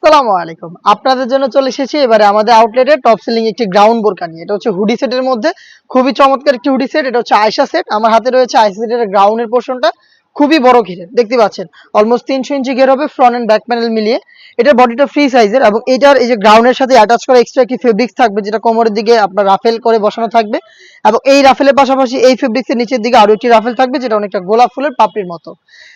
আসসালামু আলাইকুম। আপনাদের জন্য চলে এসেছি এবারে আমাদের আউটলেটে টপ সেলিং একটি গ্রাউন্ড বোরকা নিয়ে। এটা হচ্ছে হুডি সেটের মধ্যে খুবই চমৎকার একটি হুডি সেট। এটা হচ্ছে আয়েশা সেট। আমার হাতে রয়েছে আয়েশা সেটের গ্রাউন্ডের পোরশনটা খুবই বড় ঘেরের। দেখতে পাচ্ছেন অলমোস্ট ৩০০ ইঞ্চি ঘের হবে ফ্রন্ট এন্ড ব্যাক প্যানেল মিলিয়ে। এটার বডিটা ফ্রি সাইজের এবং এটার এই যে গ্রাউন্ডের সাথে অ্যাটাচ করা এক্সট্রা একটি ফেব্রিক্স থাকবে যেটা কোমরের দিকে আপনার রাফেল করে বসানো থাকবে এবং এই রাফেলের পাশাপাশি এই ফেব্রিক্সের নিচের দিকে আরো একটি রাফেল থাকবে যেটা অনেকটা গোলাপ ফুলের পাপড়ির মতো।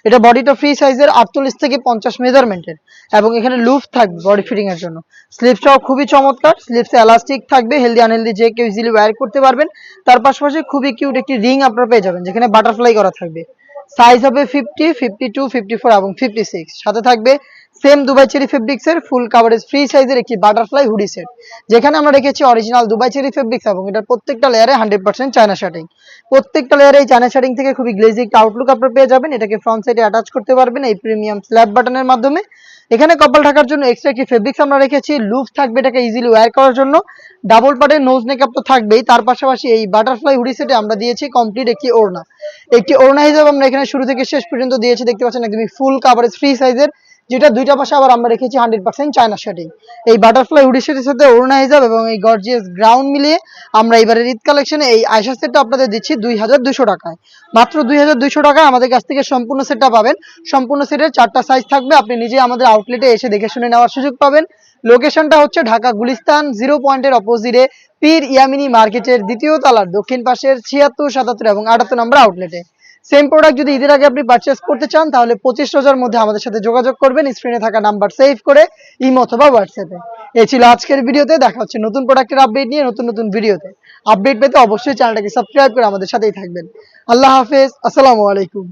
এটা বডিটা ফ্রি সাইজের ৪৮ থেকে ৫০ মেজারমেন্টের এবং এখানে লুফ থাকবে বডি ফিটিং এর জন্য। স্লিভসটাও খুবই চমৎকার। স্লিভসে এলাস্টিক থাকবে, হেলদি আনহেলদি যে কেউ ইজিলি ওয়্যার করতে পারবেন। তার পাশাপাশি খুবই কিউট একটি রিং আপনারা পেয়ে যাবেন যেখানে বাটারফ্লাই করা থাকবে। সাইজ হবে 50, 52, 54 এবং 56। সাথে থাকবে সেম দুবাই চেরি ফেব্রিক্স এর ফুল কাভারেজ ফ্রি সাইজের একটি বাটারফ্লাই হুডি সেট যেখানে আমরা রেখেছি অরিজিনাল দুবাই চেরি ফেব্রিক্স এবং এটার প্রত্যেকটা লেয়ারে 100% চায়না শার্টিং। প্রত্যেকটা লেয়ারে এই চায়না শার্টিং থেকে খুবই গ্লেজি একটা আউটলুক আপনারা পেয়ে যাবেন। এটাকে ফ্রন্ট সাইডে অ্যাটাচ করতে পারবেন এই প্রিমিয়াম স্ল্যাব বাটনের মাধ্যমে। এখানে কপাল ঢাকার জন্য এক্সট্রা একটি ফেব্রিক্স আমরা রেখেছি, লুপ থাকবে এটাকে ইজিলি ওয়্যার করার জন্য। ডাবল পার্টের নোজ মেকআপ তো থাকবেই, তার পাশাপাশি এই বাটারফ্লাই হুডি সেটে আমরা দিয়েছি কমপ্লিট একটি ওড়না। একটি ওড়না হিসেবে আমরা এখানে শুরু থেকে শেষ পর্যন্ত দিয়েছি, দেখতে পাচ্ছেন একদমই ফুল কাভারেজ ফ্রি সাইজের, যেটা দুইটা পাশে আবার আমরা রেখেছি 100% চায়না শার্টিং। এই বাটারফ্লাই হুডি সেটের সাথে ওড়না হিসাব এবং এই গর্জিয়াস গ্রাউন্ড মিলিয়ে আমরা এবারে ঈদ কালেকশনে এই আয়শা সেটটা আপনাদের দিচ্ছি 2200 টাকায়। মাত্র 2200 টাকায় আমাদের কাছ থেকে সম্পূর্ণ সেটটা পাবেন। সম্পূর্ণ সেটের 4টা সাইজ থাকবে, আপনি নিজে আমাদের আউটলেটে এসে দেখে শুনে নেওয়ার সুযোগ পাবেন। লোকেশনটা হচ্ছে ঢাকা গুলিস্তান 0 পয়েন্টের অপোজিটে পীর ইয়ামিনী মার্কেটের দ্বিতীয় তলার দক্ষিণ পাশের 76, 77 এবং 78 নম্বর আউটলেটে। সেম প্রোডাক্ট যদি ঈদের আগে আপনি পারচেস করতে চান তাহলে 25 রোজার মধ্যে আমাদের সাথে যোগাযোগ করবেন স্ক্রিনে থাকা নাম্বার সেভ করে ইমো অথবা হোয়াটসঅ্যাপে। এই ছিল আজকের ভিডিওতে। দেখা হচ্ছে নতুন প্রোডাক্টের আপডেট নিয়ে নতুন নতুন ভিডিওতে। আপডেট পেতে অবশ্যই চ্যানেলটাকে সাবস্ক্রাইব করে আমাদের সাথেই থাকবেন। আল্লাহ হাফেজ, আসসালামু আলাইকুম।